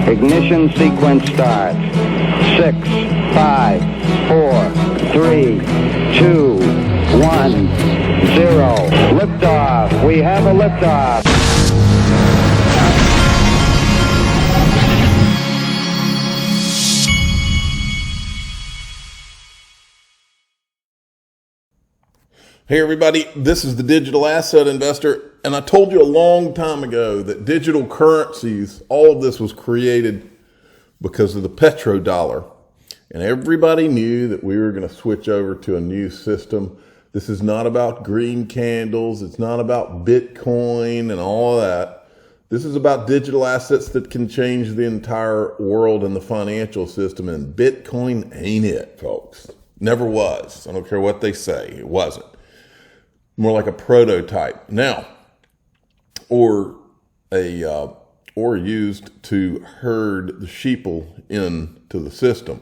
Ignition sequence starts. 6, 5, 4, 3, 2, 1, 0. Liftoff. We have a liftoff. Hey everybody, this is the Digital Asset Investor, and I told you a long time ago that digital currencies, all of this was created because of the petrodollar. And everybody knew that we were going to switch over to a new system. This is not about green candles, it's not about Bitcoin and all that. This is about digital assets that can change the entire world and the financial system, and Bitcoin ain't it, folks. Never was. I don't care what they say, it wasn't. More like a prototype now, or used to herd the sheeple into the system,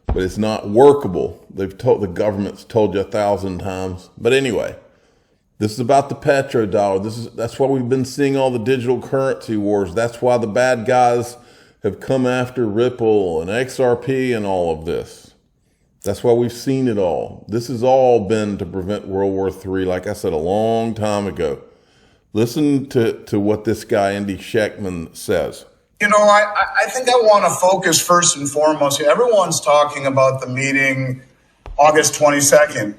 but it's not workable. The government's told you 1,000 times. But anyway, this is about the petrodollar. That's why we've been seeing all the digital currency wars. That's why the bad guys have come after Ripple and XRP and all of this. That's why we've seen it all. This has all been to prevent World War III, like I said a long time ago. Listen to what this guy, Andy Shechtman, says. You know, I think I want to focus first and foremost. Everyone's talking about the meeting August 22nd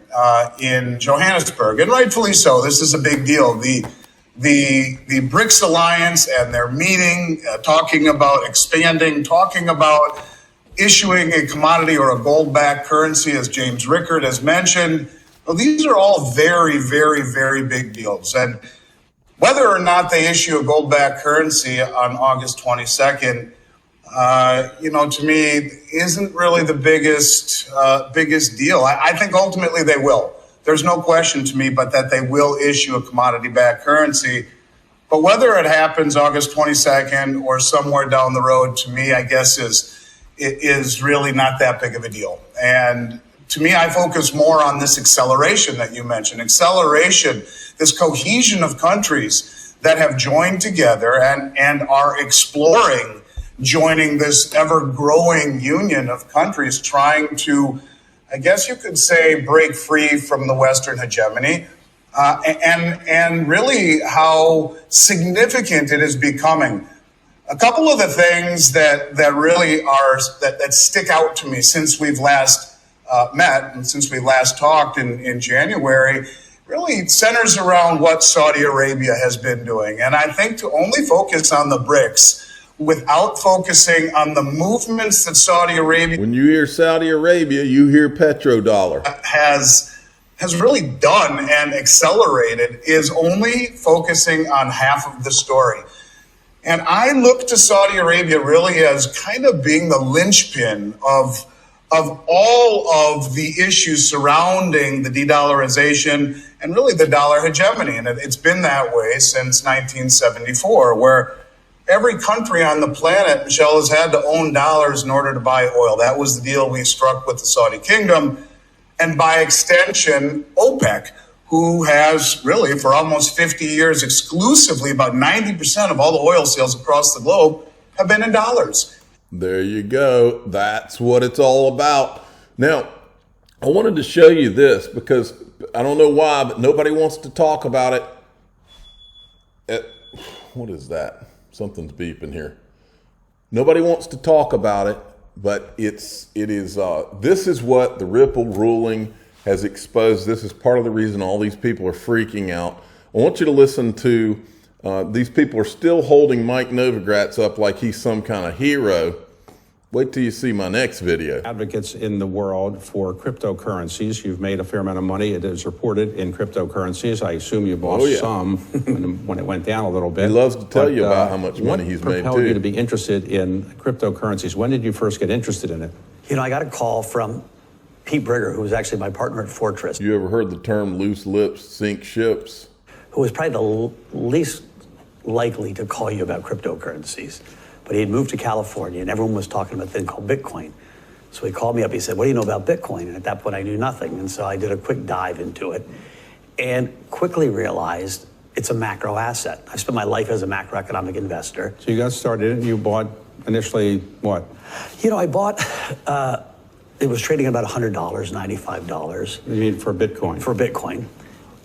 in Johannesburg, and rightfully so. This is a big deal. The BRICS alliance and their meeting, talking about expanding, talking about issuing a commodity or a gold-backed currency, as James Rickard has mentioned. Well, these are all very, very, very big deals. And whether or not they issue a gold-backed currency on August 22nd, to me, isn't really the biggest deal. I think ultimately they will. There's no question to me but that they will issue a commodity-backed currency. But whether it happens August 22nd or somewhere down the road, to me, I guess is really not that big of a deal. And to me, I focus more on this acceleration that you mentioned. Acceleration, this cohesion of countries that have joined together and are exploring joining this ever-growing union of countries trying to, I guess you could say, break free from the Western hegemony. And really how significant it is becoming. A couple of the things that really are that stick out to me since we've last met and since we last talked in January really centers around what Saudi Arabia has been doing. And I think to only focus on the BRICS without focusing on the movements that Saudi Arabia... When you hear Saudi Arabia, you hear petrodollar. ...has really done and accelerated is only focusing on half of the story. And I look to Saudi Arabia really as kind of being the linchpin of all of the issues surrounding the de-dollarization and really the dollar hegemony. And it's been that way since 1974, where every country on the planet, Michelle, has had to own dollars in order to buy oil. That was the deal we struck with the Saudi kingdom. And by extension, OPEC, who has really for almost 50 years exclusively about 90% of all the oil sales across the globe have been in dollars. There you go. That's what it's all about. Now, I wanted to show you this because I don't know why, but nobody wants to talk about it. What is that? Something's beeping here. Nobody wants to talk about it, but this is what the Ripple ruling has exposed. This is part of the reason all these people are freaking out. I want you to listen to, these people are still holding Mike Novogratz up like he's some kind of hero. Wait till you see my next video. Advocates in the world for cryptocurrencies. You've made a fair amount of money. It is reported in cryptocurrencies. I assume you've lost some when it went down a little bit. He loves to tell you about how much money he's made too. What propelled you to be interested in cryptocurrencies? When did you first get interested in it? You know, I got a call from Pete Brigger, who was actually my partner at Fortress. You ever heard the term loose lips sink ships? Who was probably the least likely to call you about cryptocurrencies. But he had moved to California and everyone was talking about a thing called Bitcoin. So he called me up, he said, what do you know about Bitcoin? And at that point I knew nothing. And so I did a quick dive into it and quickly realized it's a macro asset. I spent my life as a macroeconomic investor. So you got started and you bought initially what? You know, I bought, it was trading at about $100, $95. You mean for Bitcoin? For Bitcoin.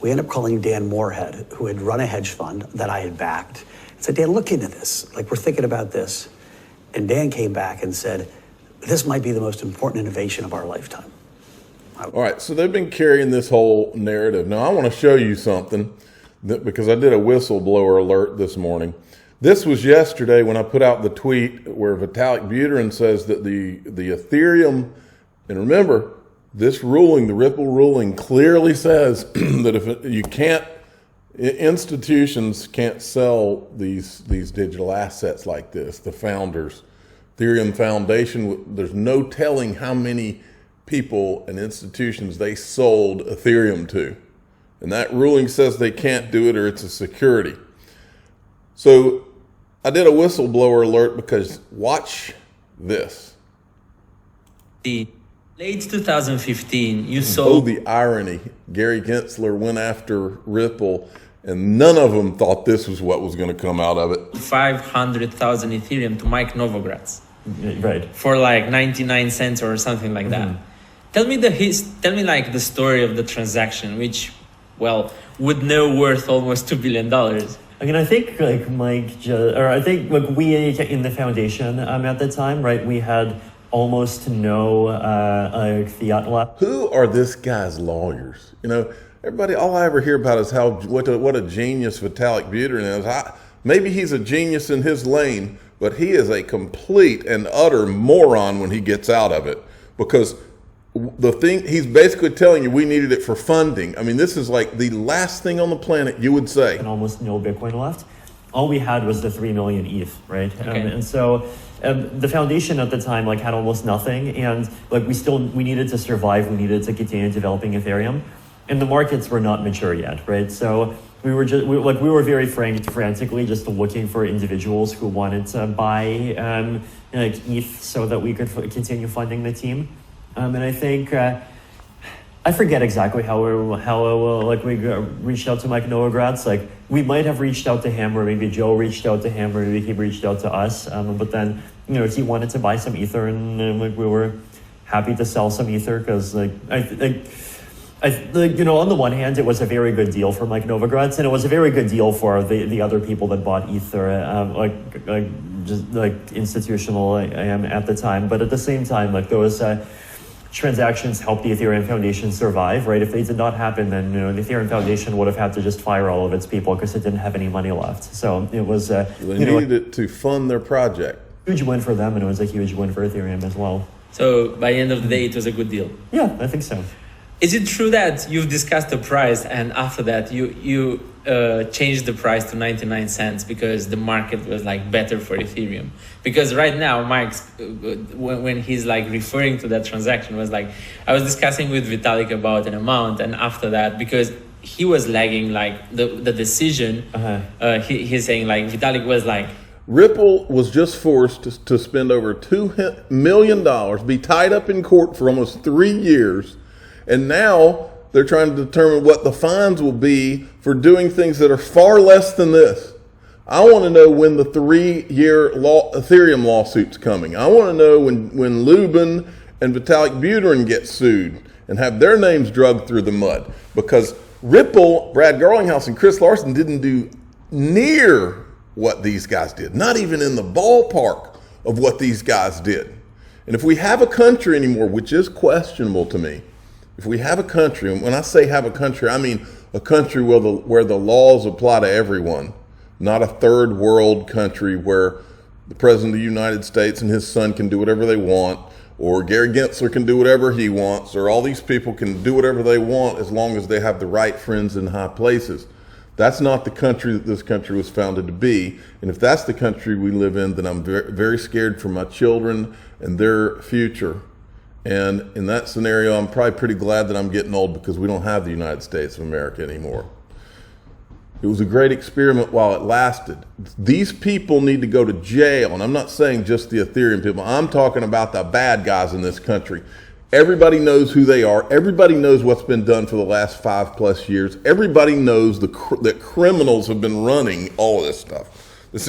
We ended up calling Dan Moorhead, who had run a hedge fund that I had backed, and said, Dan, look into this. Like, we're thinking about this. And Dan came back and said, this might be the most important innovation of our lifetime. All right, so they've been carrying this whole narrative. Now, I want to show you something because I did a whistleblower alert this morning. This was yesterday when I put out the tweet where Vitalik Buterin says that the Ethereum, and remember, this ruling, the Ripple ruling, clearly says that if you can't, institutions can't sell these digital assets like this. The founders, Ethereum Foundation, there's no telling how many people and institutions they sold Ethereum to. And that ruling says they can't do it or it's a security. So I did a whistleblower alert because watch this. The late 2015, you Oh, saw the irony. Gary Gensler went after Ripple and none of them thought this was what was going to come out of it. 500,000 Ethereum to Mike Novogratz. Right. For like 99 cents or something like that. Tell me like the story of the transaction, which, well, would now worth almost $2 billion. I mean, I think like I think like we in the foundation at the time, right? We had almost no fiat left. Who are this guy's lawyers? You know, everybody, all I ever hear about is what a genius Vitalik Buterin is. Maybe he's a genius in his lane, but he is a complete and utter moron when he gets out of it, because the thing he's basically telling you, we needed it for funding. I mean, this is like the last thing on the planet you would say. And almost no Bitcoin left. All we had was the 3 million ETH, right? Okay. And so the foundation at the time like had almost nothing, and like we needed to survive. We needed to continue developing Ethereum, and the markets were not mature yet, right? So we were very frantically just looking for individuals who wanted to buy like ETH so that we could continue funding the team. And I think I forget exactly how we reached out to Mike Novogratz. Like we might have reached out to him, or maybe Joe reached out to him, or maybe he reached out to us. But then he wanted to buy some Ether, and like we were happy to sell some Ether because on the one hand, it was a very good deal for Mike Novogratz, and it was a very good deal for the other people that bought Ether, like institutional at the time. But at the same time, like those transactions helped the Ethereum Foundation survive, right? If they did not happen, then the Ethereum Foundation would have had to just fire all of its people because it didn't have any money left. So it was They needed it to fund their project. Huge win for them, and it was a huge win for Ethereum as well. So by the end of the day, it was a good deal. Yeah, I think so. Is it true that you've discussed the price and after that you changed the price to 99 cents because the market was like better for Ethereum? Because right now, Mike's, when he's like referring to that transaction, was like, I was discussing with Vitalik about an amount, and after that, because he was lagging like the decision, he's saying like Vitalik was like, Ripple was just forced to spend over $2 million, be tied up in court for almost 3 years, and now they're trying to determine what the fines will be for doing things that are far less than this. I want to know when the 3-year Ethereum lawsuit's coming. I want to know when Lubin and Vitalik Buterin get sued and have their names dragged through the mud, because Ripple, Brad Garlinghouse, and Chris Larson didn't do near what these guys did, not even in the ballpark of what these guys did. And if we have a country anymore, which is questionable to me, if we have a country, and when I say have a country, I mean a country where the laws apply to everyone, not a third world country where the President of the United States and his son can do whatever they want, or Gary Gensler can do whatever he wants, or all these people can do whatever they want as long as they have the right friends in high places. That's not the country that this country was founded to be. And if that's the country we live in, then I'm very, very scared for my children and their future. And in that scenario, I'm probably pretty glad that I'm getting old, because we don't have the United States of America anymore. It was a great experiment while it lasted. These people need to go to jail. And I'm not saying just the Ethereum people. I'm talking about the bad guys in this country. Everybody knows who they are. Everybody knows what's been done for the last 5+ years. Everybody knows that criminals have been running all of this stuff. It's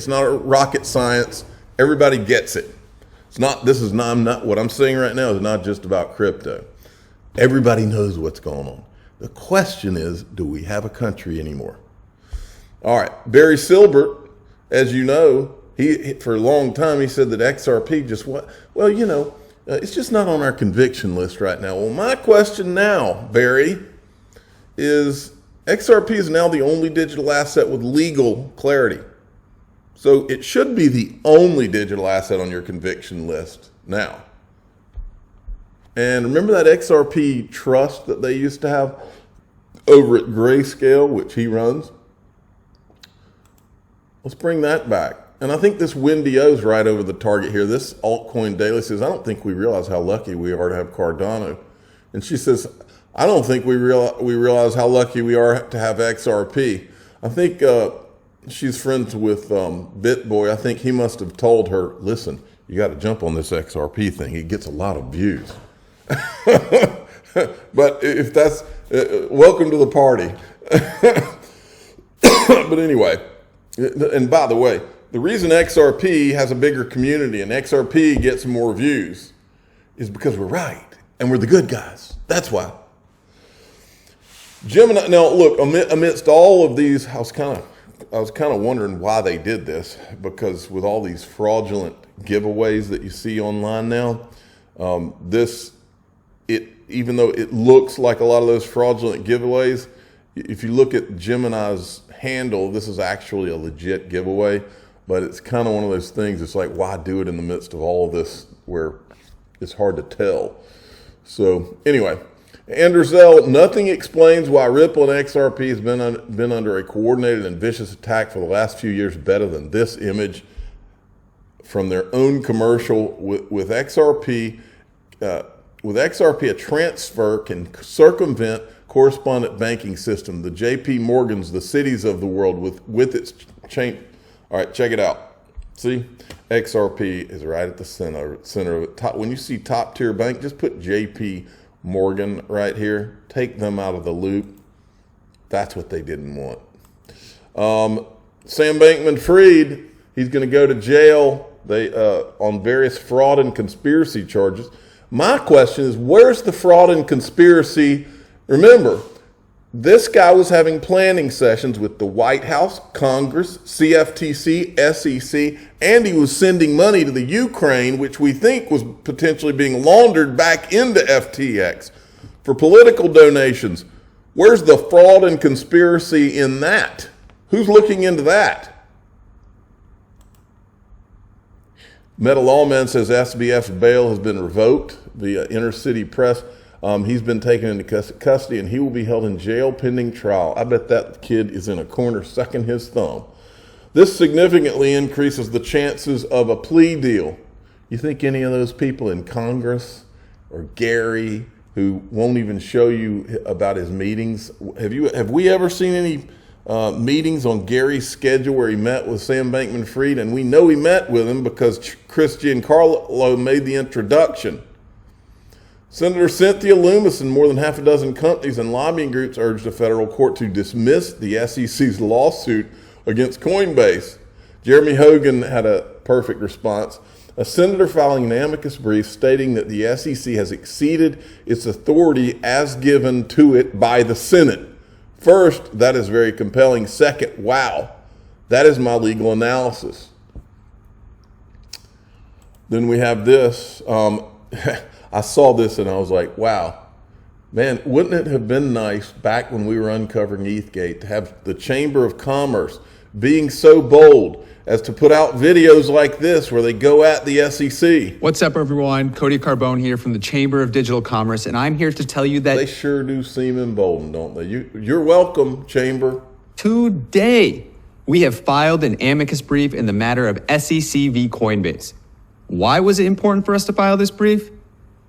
not a rocket science. Everybody gets it. What I'm saying right now is not just about crypto. Everybody knows what's going on. The question is, do we have a country anymore? All right, Barry Silbert, as you know, he for a long time he said that XRP it's just not on our conviction list right now. Well, my question now, Barry, is XRP is now the only digital asset with legal clarity. So it should be the only digital asset on your conviction list now. And remember that XRP trust that they used to have over at Grayscale, which he runs? Let's bring that back. And I think this Wendy O's right over the target here. This altcoin daily says, I don't think we realize how lucky we are to have Cardano. And she says, I don't think we realize how lucky we are to have XRP. I think she's friends with BitBoy. I think he must have told her, listen, you got to jump on this XRP thing. It gets a lot of views. But if that's, welcome to the party. But anyway, and by the way, the reason XRP has a bigger community and XRP gets more views is because we're right and we're the good guys. That's why. Gemini, now look, amidst all of these, I was kind of wondering why they did this, because with all these fraudulent giveaways that you see online now, even though it looks like a lot of those fraudulent giveaways, if you look at Gemini's handle, this is actually a legit giveaway. But it's kind of one of those things, it's like, why do it in the midst of all of this where it's hard to tell? So anyway, Anderzel, nothing explains why Ripple and XRP has been under a coordinated and vicious attack for the last few years better than this image from their own commercial. With XRP, a transfer can circumvent correspondent banking system. The JP Morgans, the cities of the world with its chain. All right, check it out. See, XRP is right at the center of it. When you see top tier bank, just put JP Morgan right here. Take them out of the loop. That's what they didn't want. Sam Bankman-Fried, he's going to go to jail on various fraud and conspiracy charges. My question is, where's the fraud and conspiracy? Remember, this guy was having planning sessions with the White House, Congress, CFTC, SEC, and he was sending money to the Ukraine, which we think was potentially being laundered back into FTX for political donations. Where's the fraud and conspiracy in that? Who's looking into that? Meta Lawman says SBF's bail has been revoked via Inner City Press. He's been taken into custody and he will be held in jail pending trial. I bet that kid is in a corner sucking his thumb. This significantly increases the chances of a plea deal. You think any of those people in Congress or Gary, who won't even show you about his meetings, have we ever seen any meetings on Gary's schedule where he met with Sam Bankman-Fried? And we know he met with him because Chris Giancarlo made the introduction. Senator Cynthia Loomis and more than half a dozen companies and lobbying groups urged a federal court to dismiss the SEC's lawsuit against Coinbase. Jeremy Hogan had a perfect response. A senator filing an amicus brief stating that the SEC has exceeded its authority as given to it by the Senate. First, that is very compelling. Second, wow, that is my legal analysis. Then we have this. I saw this and I was like, wow, man, wouldn't it have been nice back when we were uncovering ETHgate to have the Chamber of Commerce being so bold as to put out videos like this where they go at the SEC? What's up, everyone? Cody Carbone here from the Chamber of Digital Commerce, and I'm here to tell you that they sure do seem emboldened, don't they? You're welcome, Chamber. Today, we have filed an amicus brief in the matter of SEC v. Coinbase. Why was it important for us to file this brief?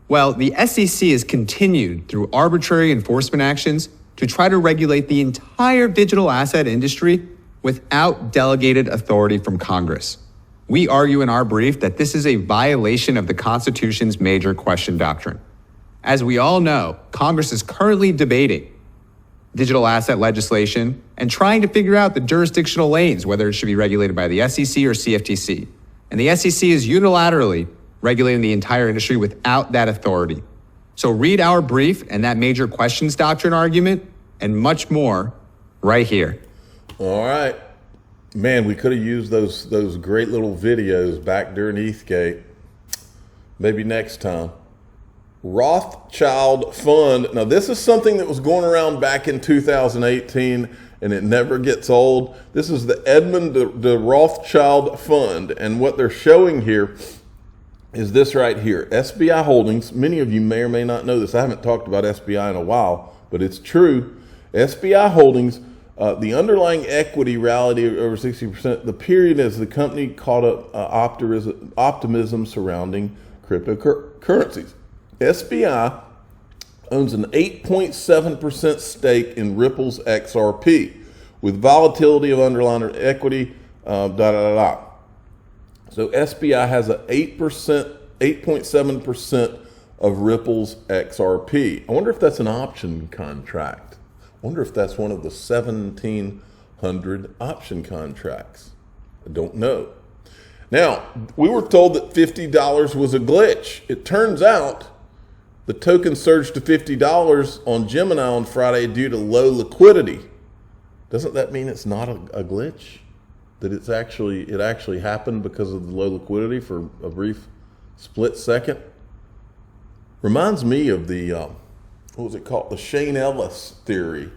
Well, the SEC has continued through arbitrary enforcement actions to try to regulate the entire digital asset industry without delegated authority from Congress. We argue in our brief that this is a violation of the Constitution's major question doctrine. As we all know, Congress is currently debating digital asset legislation and trying to figure out the jurisdictional lanes, whether it should be regulated by the SEC or CFTC. And the SEC is unilaterally regulating the entire industry without that authority. So read our brief and that major questions doctrine argument and much more right here. All right. Man, we could have used those great little videos back during ETHgate. Maybe next time. Rothschild Fund. Now, this is something that was going around back in 2018, and it never gets old. This is the Edmund de Rothschild Fund, and what they're showing here is this right here. SBI Holdings. Many of you may or may not know this. I haven't talked about SBI in a while, but it's true. SBI Holdings, the underlying equity rallied over 60%. The period as the company caught up optimism surrounding cryptocurrencies. SBI owns an 8.7% stake in Ripple's XRP with volatility of underlying equity, So SBI has an 8.7% of Ripple's XRP. I wonder if that's an option contract. I wonder if that's one of the 1,700 option contracts. I don't know. Now, we were told that $50 was a glitch. It turns out the token surged to $50 on Gemini on Friday due to low liquidity. Doesn't that mean it's not a glitch? That it actually happened because of the low liquidity for a brief split second? Reminds me of the, what was it called? The Shane Ellis theory.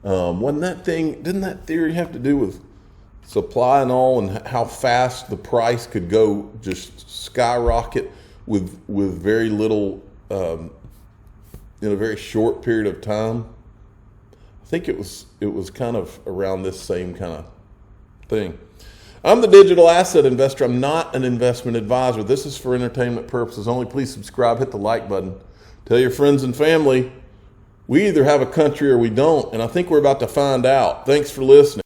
Didn't that theory have to do with supply and all, and how fast the price could go, just skyrocket with very little, in a very short period of time? I think it was kind of around this same kind of thing. I'm the digital asset investor. I'm not an investment advisor. This is for entertainment purposes only. Please subscribe, hit the like button. Tell your friends and family. We either have a country or we don't, and I think we're about to find out. Thanks for listening.